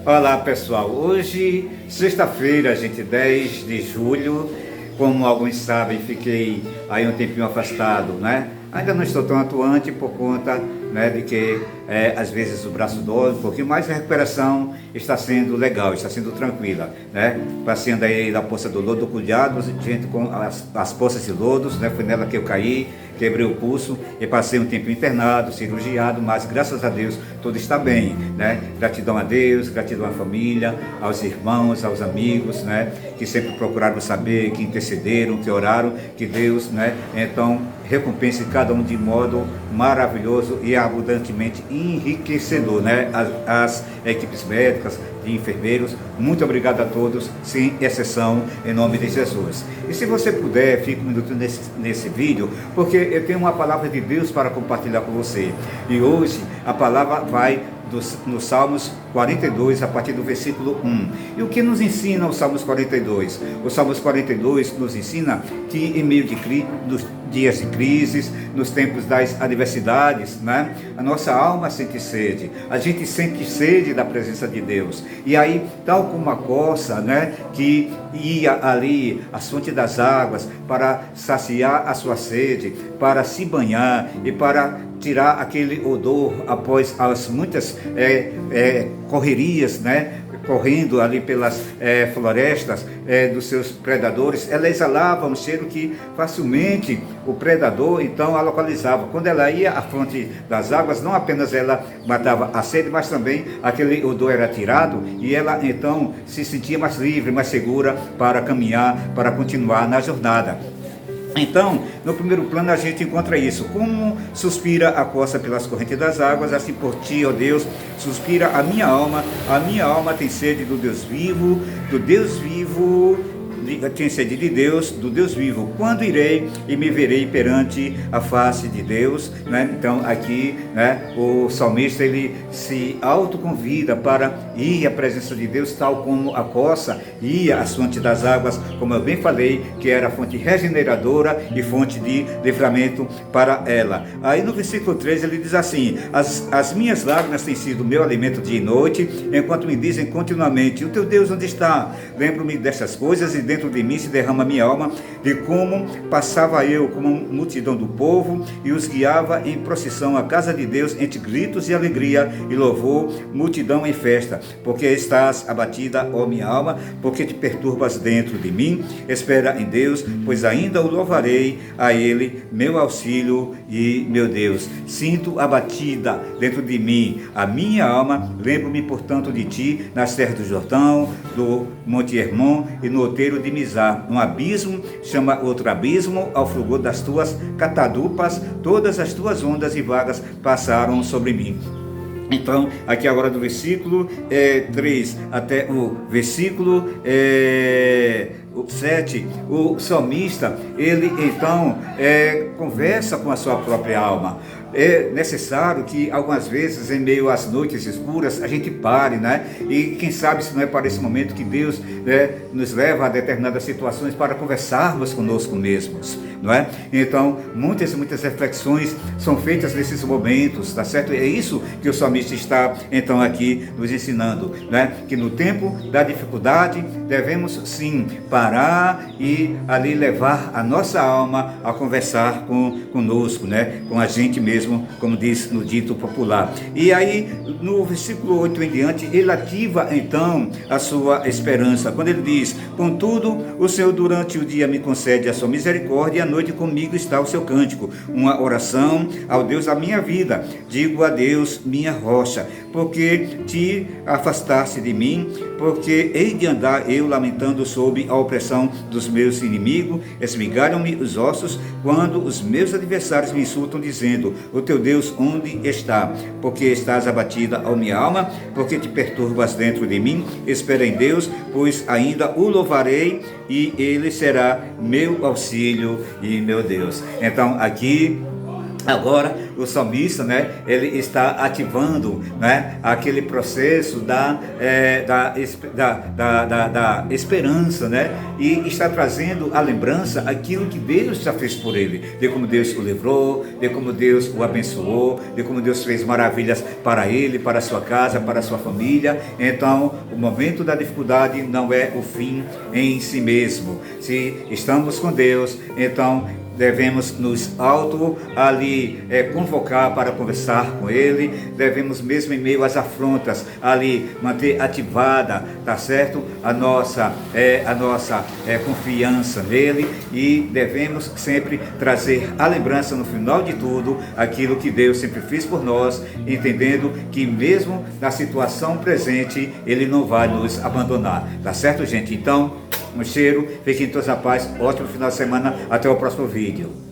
Olá pessoal, hoje, sexta-feira, gente, 10 de julho, como alguns sabem, fiquei aí um tempinho afastado, né? Ainda não estou tão atuante por conta, né, de que às vezes o braço dói um pouquinho, mas a recuperação está sendo legal, está sendo tranquila, né? Passeando aí da poça do lodo, cuidado, gente, com as poças de lodos, né? Foi nela que eu caí, quebrei o pulso e passei um tempo internado, cirurgiado, mas graças a Deus tudo está bem, né? Gratidão a Deus, gratidão à família, aos irmãos, aos amigos, né? Que sempre procuraram saber, que intercederam, que oraram, que Deus, né? Então recompense cada um de modo maravilhoso e abundantemente enriquecedor, né? As equipes médicas, de enfermeiros, muito obrigado a todos, sem exceção, em nome de Jesus. E se você puder, fique um minuto nesse vídeo, porque eu tenho uma palavra de Deus para compartilhar com você. E hoje a palavra vai no Salmos 42, a partir do versículo 1. E o que nos ensina o Salmos 42? O Salmos 42 nos ensina que em meio nos dias de crises, nos tempos das adversidades, né? A nossa alma sente sede, a gente sente sede da presença de Deus. E aí, tal como a corça, né, que ia ali às fontes das águas para saciar a sua sede, para se banhar e para tirar aquele odor após as muitas correrias, né? Correndo ali pelas florestas dos seus predadores, ela exalava um cheiro que facilmente o predador então a localizava. Quando ela ia à fonte das águas, não apenas ela matava a sede, mas também aquele odor era tirado e ela então se sentia mais livre, mais segura para caminhar, para continuar na jornada. Então, no primeiro plano a gente encontra isso: como suspira a costa pelas correntes das águas, assim por ti, ó Deus, suspira a minha alma tem sede do Deus vivo, tem sede de Deus, do Deus vivo. Quando irei e me verei perante a face de Deus, né? Então aqui, né, o salmista ele se autoconvida para ir à presença de Deus, tal como a corça ia às fontes das águas, como eu bem falei, que era fonte regeneradora e fonte de livramento para ela. Aí no versículo 3 ele diz assim: as minhas lágrimas têm sido meu alimento dia e noite, enquanto me dizem continuamente: o teu Deus onde está? Lembro-me dessas coisas e dentro de mim se derrama minha alma, de como passava eu como multidão do povo e os guiava em procissão à casa de Deus entre gritos e alegria e louvor, multidão em festa. Porque estás abatida, ó minha alma, porque te perturbas dentro de mim? Espera em Deus, pois ainda o louvarei, a Ele, meu auxílio e meu Deus. Sinto abatida dentro de mim a minha alma, lembro-me portanto de ti nas terras do Jordão, do Monte Hermon e no outeiro de Mizar. Um abismo chama outro abismo ao fulgor das tuas catadupas, todas as tuas ondas e vagas passaram sobre mim. Então, aqui agora do versículo 3 até o versículo 7, o salmista, ele então conversa com a sua própria alma. É necessário que algumas vezes, em meio às noites escuras, a gente pare, né? E quem sabe se não é para esse momento que Deus, né, nos leva a determinadas situações para conversarmos conosco mesmos, não é? Então, muitas reflexões são feitas nesses momentos, tá certo? É isso que o salmista está, então, aqui nos ensinando, né? Que no tempo da dificuldade, devemos sim parar e ali levar a nossa alma a conversar conosco, né? Com a gente mesmo, como diz no dito popular. E aí, no versículo 8 em diante, ele ativa então a sua esperança, quando ele diz: contudo, o Senhor durante o dia me concede a sua misericórdia, e à noite comigo está o seu cântico, uma oração ao Deus da minha vida. Digo a Deus, minha rocha, porque te afastaste de mim, porque hei de andar eu lamentando sob a opressão dos meus inimigos, esmigalham-me os ossos, quando os meus adversários me insultam, dizendo: o teu Deus onde está? Porque estás abatida, ó minha alma, porque te perturbas dentro de mim? Espera em Deus, pois ainda o louvarei, e ele será meu auxílio e meu Deus. Então aqui Agora, o salmista, né, ele está ativando, né, aquele processo da esperança, né, e está trazendo à lembrança aquilo que Deus já fez por ele, de como Deus o livrou, de como Deus o abençoou, de como Deus fez maravilhas para ele, para a sua casa, para a sua família. Então, o momento da dificuldade não é o fim em si mesmo. Se estamos com Deus, então devemos nos convocar para conversar com Ele, devemos mesmo em meio às afrontas ali manter ativada, tá certo? A nossa confiança nele, e devemos sempre trazer a lembrança no final de tudo aquilo que Deus sempre fez por nós, entendendo que mesmo na situação presente Ele não vai nos abandonar, tá certo, gente? Então, um cheiro, fiquem todos a paz, ótimo final de semana, até o próximo vídeo.